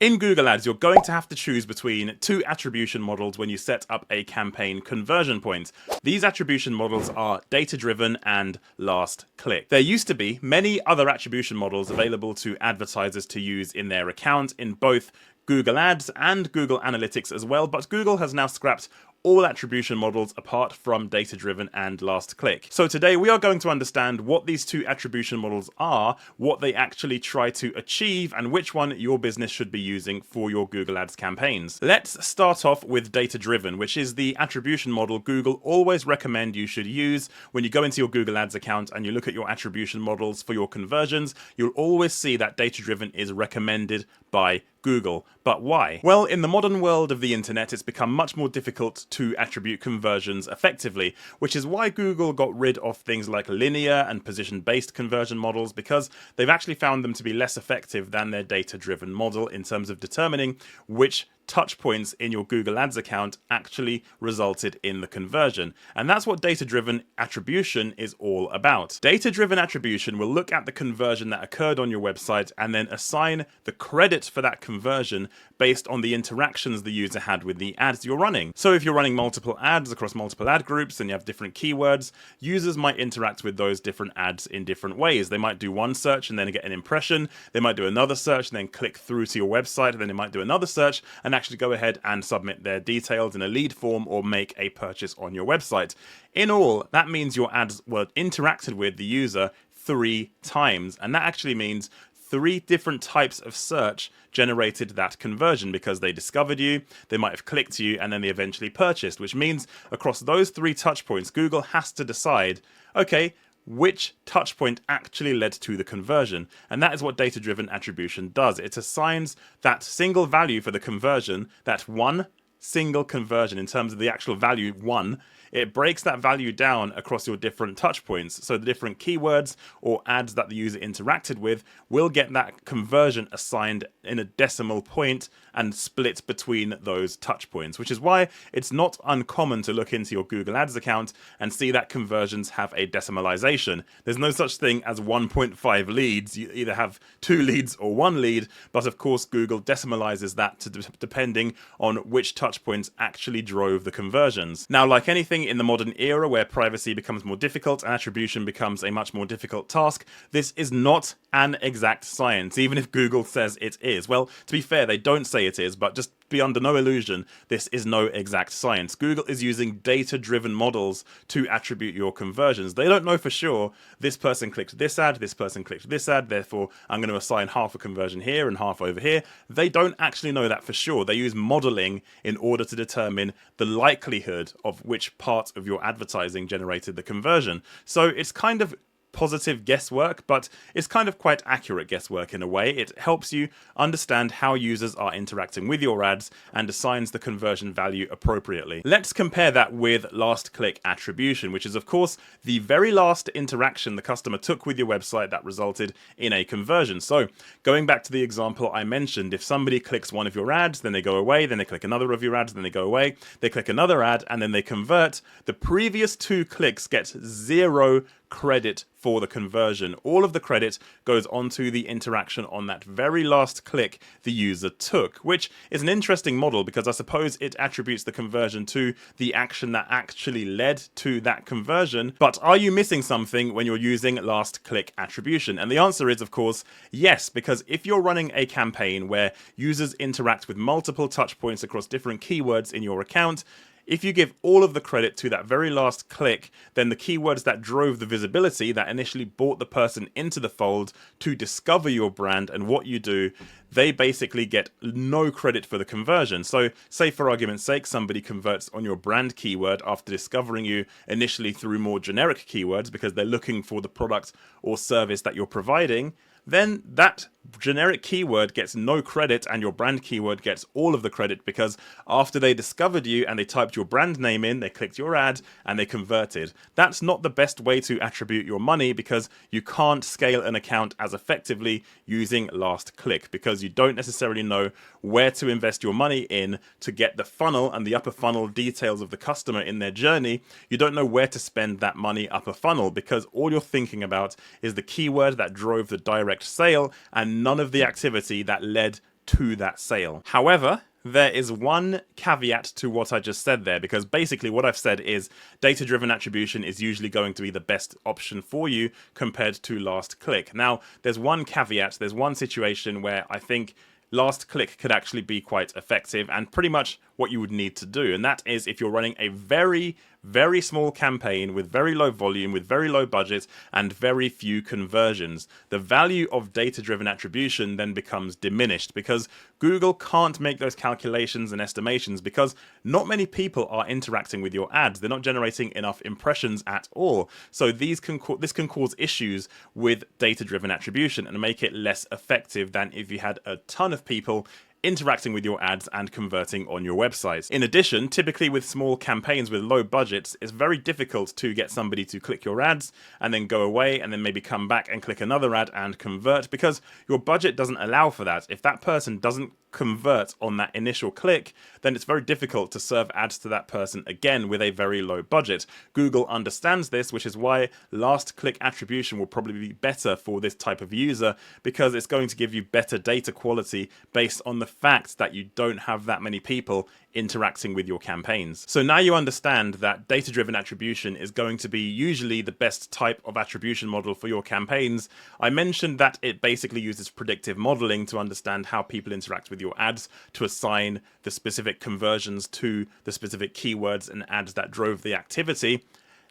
In Google Ads, you're going to have to choose between two attribution models when you set up a campaign conversion point. These attribution models are data-driven and last click. There used to be many other attribution models available to advertisers to use in their account in both Google Ads and Google Analytics as well, but Google has now scrapped all attribution models apart from data-driven and last click. So today we are going to understand what these two attribution models are, what they actually try to achieve, and which one your business should be using for your Google Ads campaigns. Let's start off with data-driven, which is the attribution model Google always recommend you should use. When you go into your Google Ads account and you look at your attribution models for your conversions, you'll always see that data-driven is recommended by Google. But why? Well, in the modern world of the internet, it's become much more difficult to attribute conversions effectively, which is why Google got rid of things like linear and position-based conversion models, because they've actually found them to be less effective than their data-driven model in terms of determining which touch points in your Google Ads account actually resulted in the conversion. And that's what data-driven attribution is all about. Data-driven attribution will look at the conversion that occurred on your website and then assign the credit for that conversion based on the interactions the user had with the ads you're running. So if you're running multiple ads across multiple ad groups and you have different keywords, users might interact with those different ads in different ways. They might do one search and then get an impression. They might do another search and then click through to your website, and then they might do another search and actually go ahead and submit their details in a lead form or make a purchase on your website. In all, that means your ads were interacted with the user 3 times, and that actually means 3 different types of search generated that conversion, because they discovered you, they might have clicked you, and then they eventually purchased, which means across those 3 touch points, Google has to decide, okay, which touch point actually led to the conversion. And that is what data-driven attribution does. It assigns that single value for the conversion, that one single conversion in terms of the actual value 1. It breaks that value down across your different touch points. So the different keywords or ads that the user interacted with will get that conversion assigned in a decimal point and split between those touch points, which is why it's not uncommon to look into your Google Ads account and see that conversions have a decimalization. There's no such thing as 1.5 leads. You either have 2 leads or 1 lead, but of course Google decimalizes that to depending on which touch points actually drove the conversions. Now, like anything in the modern era where privacy becomes more difficult and attribution becomes a much more difficult task, this is not an exact science, even if Google says it is. Well, to be fair, they don't say it is, but just be under no illusion, this is no exact science. Google is using data-driven models to attribute your conversions. They don't know for sure, this person clicked this ad, this person clicked this ad, therefore I'm going to assign half a conversion here and half over here. They don't actually know that for sure. They use modeling in order to determine the likelihood of which part of your advertising generated the conversion. So it's kind of positive guesswork, but it's kind of quite accurate guesswork in a way. It helps you understand how users are interacting with your ads and assigns the conversion value appropriately. Let's compare that with last click attribution, which is of course the very last interaction the customer took with your website that resulted in a conversion. So going back to the example I mentioned, if somebody clicks one of your ads, then they go away, then they click another of your ads, then they go away, they click another ad, and then they convert, the previous 2 clicks get 0 credit for the conversion. All of the credit goes onto the interaction on that very last click the user took, which is an interesting model because I suppose it attributes the conversion to the action that actually led to that conversion. But are you missing something when you're using last click attribution? And the answer is, of course, yes, because if you're running a campaign where users interact with multiple touch points across different keywords in your account, if you give all of the credit to that very last click, then the keywords that drove the visibility, that initially brought the person into the fold to discover your brand and what you do, they basically get no credit for the conversion. So say for argument's sake, somebody converts on your brand keyword after discovering you initially through more generic keywords because they're looking for the product or service that you're providing, then that generic keyword gets no credit and your brand keyword gets all of the credit because after they discovered you and they typed your brand name in, they clicked your ad and they converted. That's not the best way to attribute your money because you can't scale an account as effectively using last click because you don't necessarily know where to invest your money in to get the funnel and the upper funnel details of the customer in their journey. You don't know where to spend that money upper funnel because all you're thinking about is the keyword that drove the direct sale and none of the activity that led to that sale. However, there is one caveat to what I just said there, because basically what I've said is data-driven attribution is usually going to be the best option for you compared to last click. Now, there's one caveat, there's one situation where I think last click could actually be quite effective and pretty much what you would need to do, and that is if you're running a very small campaign with very low volume, with very low budget and very few conversions. The value of data-driven attribution then becomes diminished because Google can't make those calculations and estimations because not many people are interacting with your ads. They're not generating enough impressions at all. So this can cause issues with data-driven attribution and make it less effective than if you had a ton of people interacting with your ads and converting on your website. In addition, typically with small campaigns with low budgets, it's very difficult to get somebody to click your ads and then go away and then maybe come back and click another ad and convert because your budget doesn't allow for that. If that person doesn't convert on that initial click, then it's very difficult to serve ads to that person again with a very low budget. Google understands this, which is why last click attribution will probably be better for this type of user because it's going to give you better data quality based on the fact that you don't have that many people interacting with your campaigns. So now you understand that data-driven attribution is going to be usually the best type of attribution model for your campaigns. I mentioned that it basically uses predictive modeling to understand how people interact with your ads, to assign the specific conversions to the specific keywords and ads that drove the activity.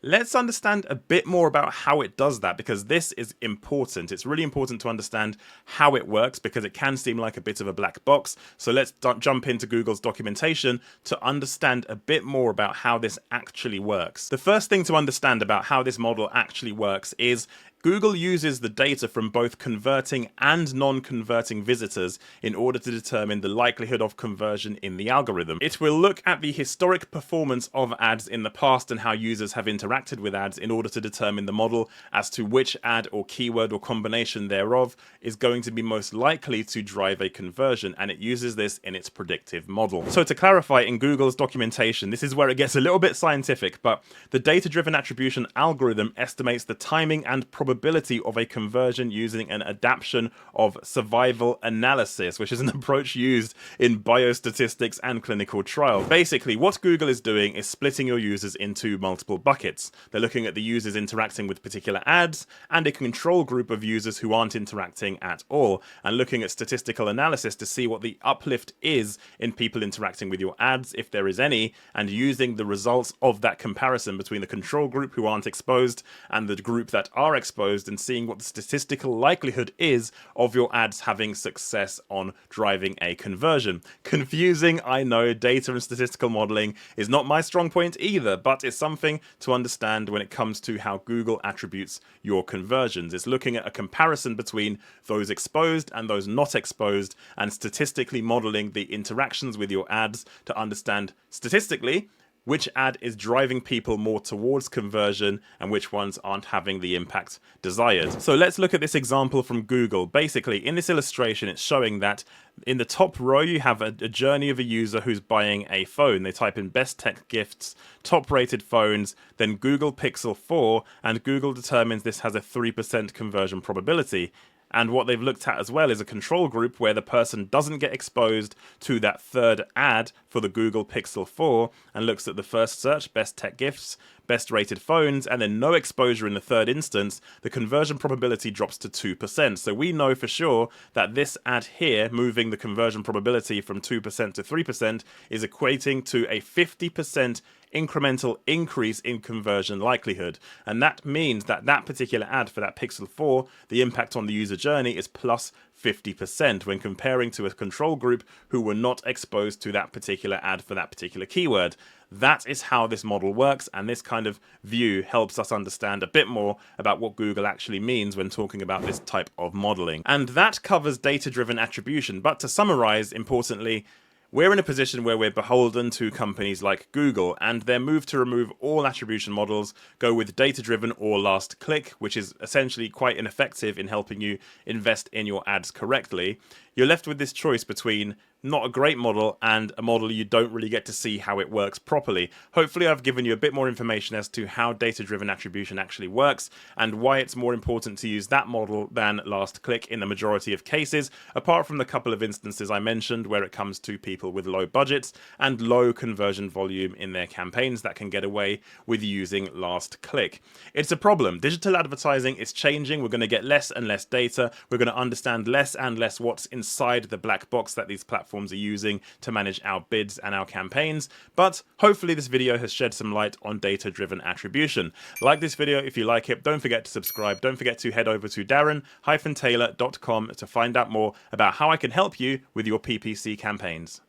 Let's understand a bit more about how it does that, because this is important. It's really important to understand how it works because it can seem like a bit of a black box. So let's jump into Google's documentation to understand a bit more about how this actually works. The first thing to understand about how this model actually works is Google uses the data from both converting and non-converting visitors in order to determine the likelihood of conversion in the algorithm. It will look at the historic performance of ads in the past and how users have interacted with ads in order to determine the model as to which ad or keyword or combination thereof is going to be most likely to drive a conversion, and it uses this in its predictive model. So to clarify, in Google's documentation, this is where it gets a little bit scientific, but the data-driven attribution algorithm estimates the timing and probability of a conversion using an adaptation of survival analysis, which is an approach used in biostatistics and clinical trials. Basically, what Google is doing is splitting your users into multiple buckets. They're looking at the users interacting with particular ads and a control group of users who aren't interacting at all, and looking at statistical analysis to see what the uplift is in people interacting with your ads, if there is any, and using the results of that comparison between the control group who aren't exposed and the group that are exposed, and seeing what the statistical likelihood is of your ads having success on driving a conversion. Confusing, I know. Data and statistical modeling is not my strong point either, but it's something to understand when it comes to how Google attributes your conversions. It's looking at a comparison between those exposed and those not exposed and statistically modeling the interactions with your ads to understand statistically which ad is driving people more towards conversion and which ones aren't having the impact desired. So let's look at this example from Google. Basically, in this illustration, it's showing that in the top row, you have a journey of a user who's buying a phone. They type in best tech gifts, top rated phones, then Google Pixel 4, and Google determines this has a 3% conversion probability. And what they've looked at as well is a control group where the person doesn't get exposed to that third ad for the Google Pixel 4 and looks at the first search, best tech gifts, best rated phones, and then no exposure in the third instance. The conversion probability drops to 2%. So we know for sure that this ad here, moving the conversion probability from 2% to 3%, is equating to a 50% incremental increase in conversion likelihood. And that means that that particular ad for that Pixel 4, the impact on the user journey is plus 50% when comparing to a control group who were not exposed to that particular ad for that particular keyword. That is how this model works, and this kind of view helps us understand a bit more about what Google actually means when talking about this type of modeling. And that covers data-driven attribution. But to summarize, importantly, we're in a position where we're beholden to companies like Google, and their move to remove all attribution models, go with data-driven or last click, which is essentially quite ineffective in helping you invest in your ads correctly. you're left with this choice between not a great model and a model you don't really get to see how it works properly. Hopefully I've given you a bit more information as to how data-driven attribution actually works and why it's more important to use that model than last click in the majority of cases, apart from the couple of instances I mentioned where it comes to people with low budgets and low conversion volume in their campaigns that can get away with using last click. It's a problem. Digital advertising is changing. We're going to get less and less data. We're going to understand less and less what's inside the black box that these platforms are using to manage our bids and our campaigns, but hopefully this video has shed some light on data-driven attribution. Like this video if you like it, don't forget to subscribe, don't forget to head over to darren-taylor.com to find out more about how I can help you with your PPC campaigns.